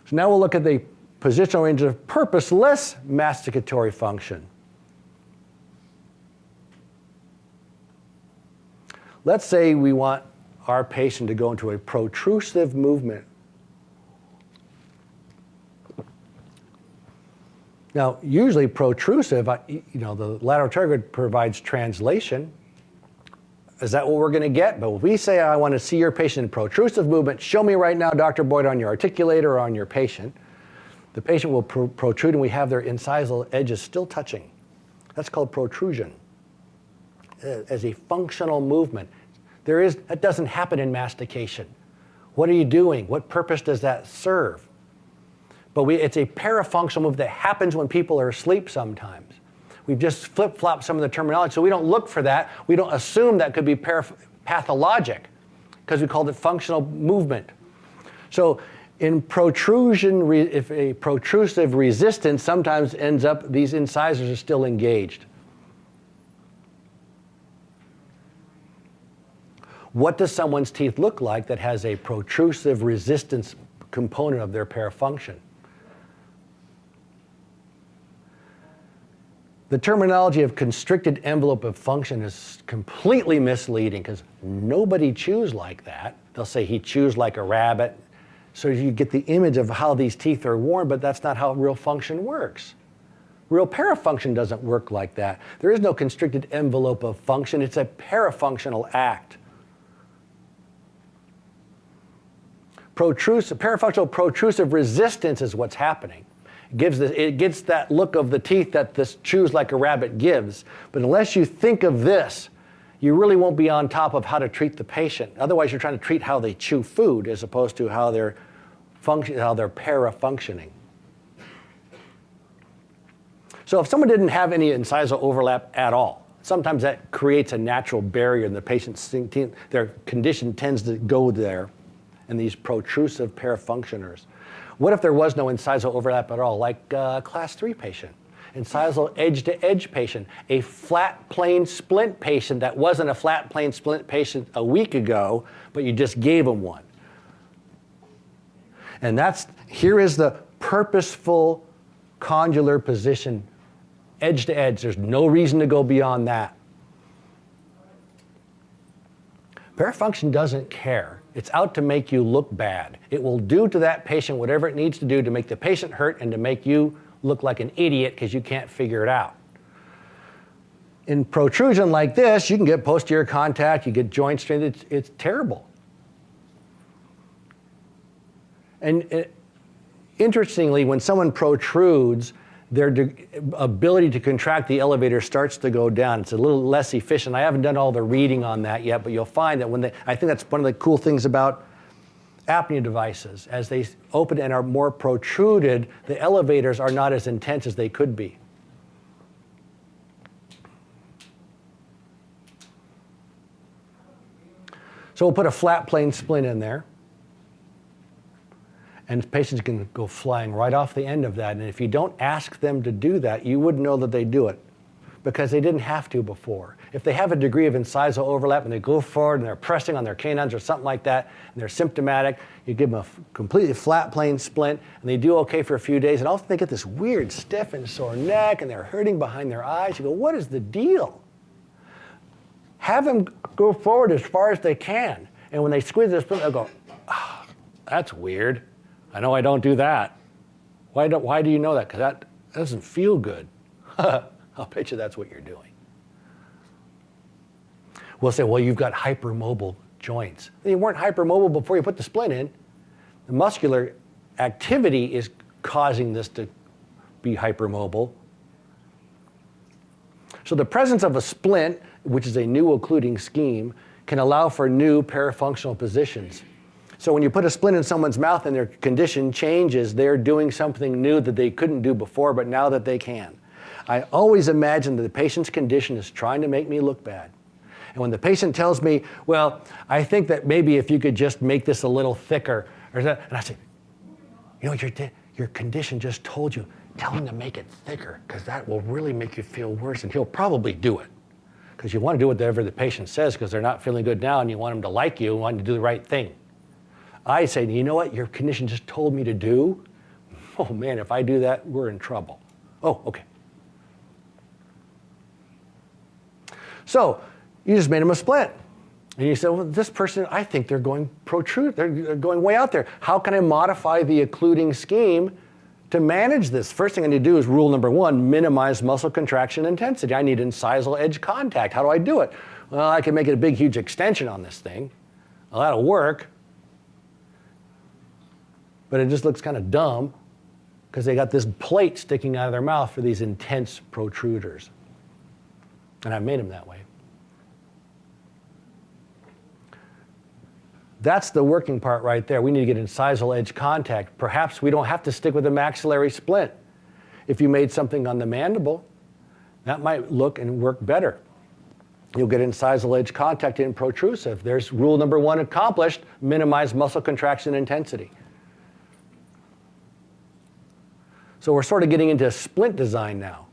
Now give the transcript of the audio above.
So now we'll look at the positional range of purposeless masticatory function. Let's say we want our patient to go into a protrusive movement. Now, usually protrusive, the lateral pterygoid provides translation. Is that what we're going to get? But if we say, I want to see your patient in protrusive movement, show me right now, Dr. Boyd, on your articulator or on your patient. The patient will protrude and we have their incisal edges still touching. That's called protrusion as a functional movement. That doesn't happen in mastication. What are you doing? What purpose does that serve? But it's a parafunctional move that happens when people are asleep sometimes. We've just flip-flopped some of the terminology, so we don't look for that. We don't assume that could be pathologic because we called it functional movement. So in protrusion, if a protrusive resistance sometimes ends up, these incisors are still engaged. What does someone's teeth look like that has a protrusive resistance component of their parafunction? The terminology of constricted envelope of function is completely misleading because nobody chews like that. They'll say he chews like a rabbit. So you get the image of how these teeth are worn, but that's not how real function works. Real parafunction doesn't work like that. There is no constricted envelope of function. It's a parafunctional act. Parafunctional protrusive resistance is what's happening. It gets that look of the teeth that this chews like a rabbit gives. But unless you think of this, you really won't be on top of how to treat the patient. Otherwise, you're trying to treat how they chew food as opposed to how they're parafunctioning. So if someone didn't have any incisal overlap at all, sometimes that creates a natural barrier in the patient's teeth. Their condition tends to go there in these protrusive parafunctioners. What if there was no incisal overlap at all, like a class 3 patient, incisal edge-to-edge patient, a flat plane splint patient that wasn't a flat plane splint patient a week ago, but you just gave them one? And here is the purposeful condylar position, edge-to-edge. There's no reason to go beyond that. Parafunction doesn't care. It's out to make you look bad. It will do to that patient whatever it needs to do to make the patient hurt and to make you look like an idiot because you can't figure it out. In protrusion like this, you can get posterior contact, you get joint strain. It's terrible. And interestingly, when someone protrudes, their ability to contract the elevator starts to go down. It's a little less efficient. I haven't done all the reading on that yet, but you'll find that I think that's one of the cool things about apnea devices. As they open and are more protruded, the elevators are not as intense as they could be. So we'll put a flat plane splint in there. And patients can go flying right off the end of that. And if you don't ask them to do that, you wouldn't know that they do it because they didn't have to before. If they have a degree of incisal overlap and they go forward and they're pressing on their canines or something like that, and they're symptomatic, you give them a completely flat plane splint, and they do okay for a few days, and all of a sudden they get this weird stiff and sore neck, and they're hurting behind their eyes. You go, what is the deal? Have them go forward as far as they can. And when they squeeze their splint, they'll go, oh, that's weird. I know I don't do that. Why do you know that? Because that doesn't feel good. I'll bet you that's what you're doing. We'll say, well, you've got hypermobile joints. They weren't hypermobile before you put the splint in. The muscular activity is causing this to be hypermobile. So the presence of a splint, which is a new occluding scheme, can allow for new parafunctional positions. So when you put a splint in someone's mouth and their condition changes, they're doing something new that they couldn't do before, but now that they can. I always imagine that the patient's condition is trying to make me look bad. And when the patient tells me, well, I think that maybe if you could just make this a little thicker, and I say, you know, your condition just told you, tell him to make it thicker, because that will really make you feel worse, and he'll probably do it. Because you want to do whatever the patient says, because they're not feeling good now, and you want them to like you and want to do the right thing. I say, you know what your condition just told me to do? Oh man, if I do that, we're in trouble. Oh, okay. So you just made them a splint. And you said, well, this person, I think they're going protrude. They're going way out there. How can I modify the occluding scheme to manage this? First thing I need to do is rule number 1, minimize muscle contraction intensity. I need incisal edge contact. How do I do it? Well, I can make it a big, huge extension on this thing. Well, that'll work. But it just looks kind of dumb because they got this plate sticking out of their mouth for these intense protruders. And I've made them that way. That's the working part right there. We need to get incisal edge contact. Perhaps we don't have to stick with a maxillary splint. If you made something on the mandible, that might look and work better. You'll get incisal edge contact in protrusive. There's rule number 1 accomplished, minimize muscle contraction intensity. So we're sort of getting into splint design now.